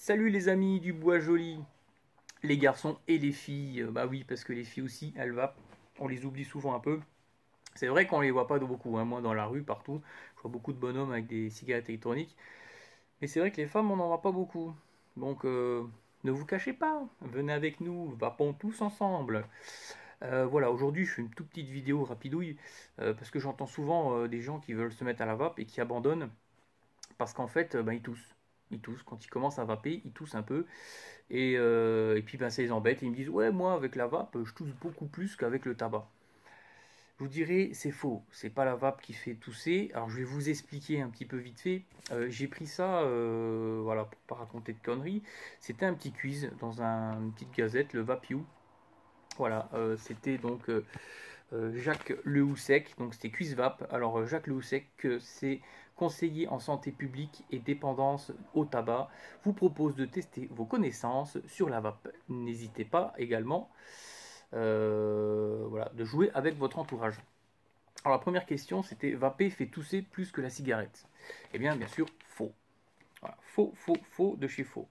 Salut les amis du bois joli, les garçons et les filles. Bah oui, parce que les filles aussi, elles vapent. On les oublie souvent un peu. C'est vrai qu'on les voit pas beaucoup, hein. Moi dans la rue, partout, je vois beaucoup de bonhommes avec des cigarettes électroniques. Mais c'est vrai que les femmes, on n'en voit pas beaucoup. Donc ne vous cachez pas, venez avec nous, vapons tous ensemble. Voilà, aujourd'hui je fais une toute petite vidéo rapidouille, parce que j'entends souvent des gens qui veulent se mettre à la vape et qui abandonnent parce qu'en fait, bah, ils toussent. Ils toussent. Quand ils commencent à vaper, ils toussent un peu. Et puis ben, ça les embête. Et ils me disent, ouais, moi avec la vape, je tousse beaucoup plus qu'avec le tabac. Je vous dirais, c'est faux. C'est pas la vape qui fait tousser. Alors je vais vous expliquer un petit peu vite fait. J'ai pris ça, voilà, pour pas raconter de conneries. C'était un petit quiz dans une petite gazette, le Vapiou. Voilà, c'était donc Jacques Lehoussec, donc c'était Quiz Vape. Alors Jacques Lehoussec, c'est conseiller en santé publique et dépendance au tabac, vous propose de tester vos connaissances sur la vape. N'hésitez pas également voilà, de jouer avec votre entourage. Alors la première question c'était vaper fait tousser plus que la cigarette. Eh bien sûr faux. Voilà, faux, faux, faux de chez faux.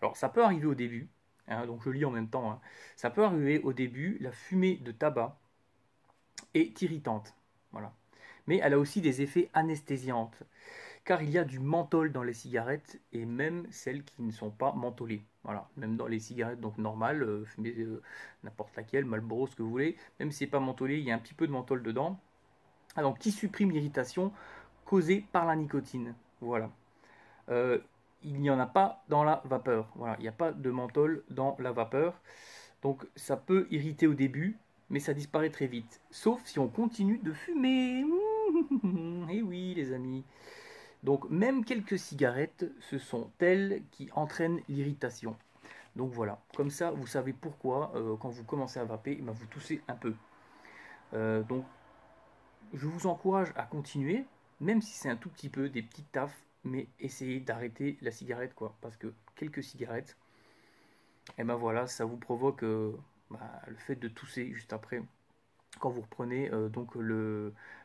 Alors ça peut arriver au début, hein, donc je lis en même temps, hein. Ça peut arriver au début, la fumée de tabac est irritante. Voilà. Mais elle a aussi des effets anesthésiantes, car il y a du menthol dans les cigarettes et même celles qui ne sont pas mentholées. Voilà, même dans les cigarettes donc normales, fumez n'importe laquelle, Marlboro, ce que vous voulez, même si c'est pas mentholé, il y a un petit peu de menthol dedans. Ah, donc qui supprime l'irritation causée par la nicotine. Voilà. Euh, il n'y en a pas dans la vapeur. Voilà, il n'y a pas de menthol dans la vapeur. Donc ça peut irriter au début, mais ça disparaît très vite. Sauf si on continue de fumer. Eh oui, les amis. Donc même quelques cigarettes, ce sont elles qui entraînent l'irritation. Donc voilà, comme ça vous savez pourquoi quand vous commencez à vaper, eh ben, vous toussez un peu. Donc je vous encourage à continuer, même si c'est un tout petit peu, des petites taffes, mais essayez d'arrêter la cigarette quoi, parce que quelques cigarettes, et ben voilà, ça vous provoque bah, le fait de tousser juste après quand vous reprenez donc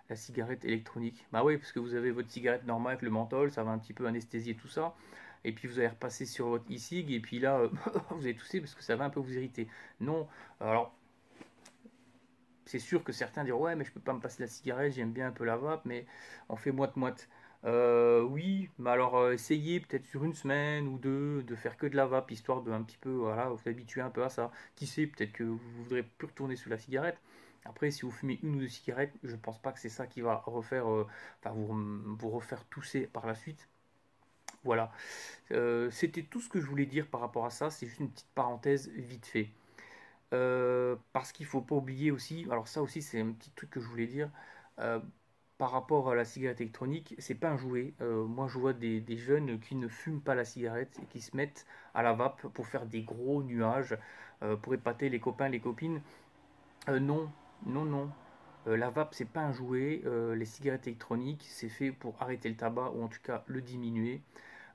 la cigarette électronique. Bah oui, parce que vous avez votre cigarette normale avec le menthol, ça va un petit peu anesthésier tout ça. Et puis vous allez repasser sur votre e-cig et puis là vous allez tousser parce que ça va un peu vous irriter. Non, alors c'est sûr que certains diront ouais mais je peux pas me passer la cigarette, j'aime bien un peu la vape, mais on fait moite-moite. Oui, mais alors essayez peut-être sur une semaine ou deux de faire que de la vape, histoire de un petit peu, voilà, vous habituer un peu à ça. Qui sait, peut-être que vous voudrez plus retourner sur la cigarette. Après, si vous fumez une ou deux cigarettes, je pense pas que c'est ça qui va refaire, enfin vous refaire tousser par la suite. Voilà. C'était tout ce que je voulais dire par rapport à ça. C'est juste une petite parenthèse vite fait. Parce qu'il faut pas oublier aussi, alors ça aussi c'est un petit truc que je voulais dire, euh, par rapport à la cigarette électronique, c'est pas un jouet. Moi je vois des jeunes qui ne fument pas la cigarette et qui se mettent à la vape pour faire des gros nuages, pour épater les copains, les copines. Non, non, non. La vape c'est pas un jouet. Les cigarettes électroniques c'est fait pour arrêter le tabac ou en tout cas le diminuer.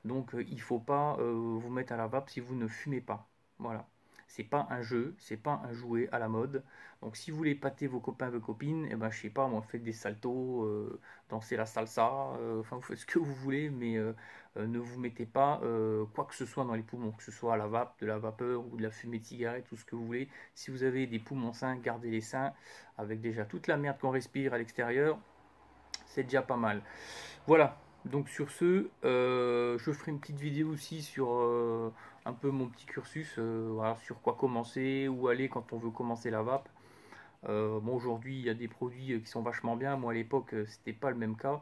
Donc il faut pas vous mettre à la vape si vous ne fumez pas. Voilà. C'est pas un jeu, c'est pas un jouet à la mode. Donc si vous voulez pâter vos copains, vos copines, et ben je sais pas, moi faites des saltos, dansez la salsa, enfin vous faites ce que vous voulez, mais ne vous mettez pas quoi que ce soit dans les poumons, que ce soit à la vape, de la vapeur ou de la fumée de cigarette, tout ce que vous voulez. Si vous avez des poumons sains, gardez-les sains, avec déjà toute la merde qu'on respire à l'extérieur, c'est déjà pas mal. Voilà, donc sur ce, je ferai une petite vidéo aussi sur un peu mon petit cursus, voilà, sur quoi commencer, où aller quand on veut commencer la vape. Bon, aujourd'hui, il y a des produits qui sont vachement bien. Moi, à l'époque, c'était pas le même cas.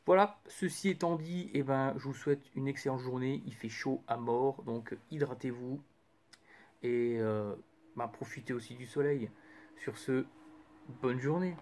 Voilà, ceci étant dit, eh ben, je vous souhaite une excellente journée. Il fait chaud à mort, donc hydratez-vous et bah, profitez aussi du soleil. Sur ce, bonne journée.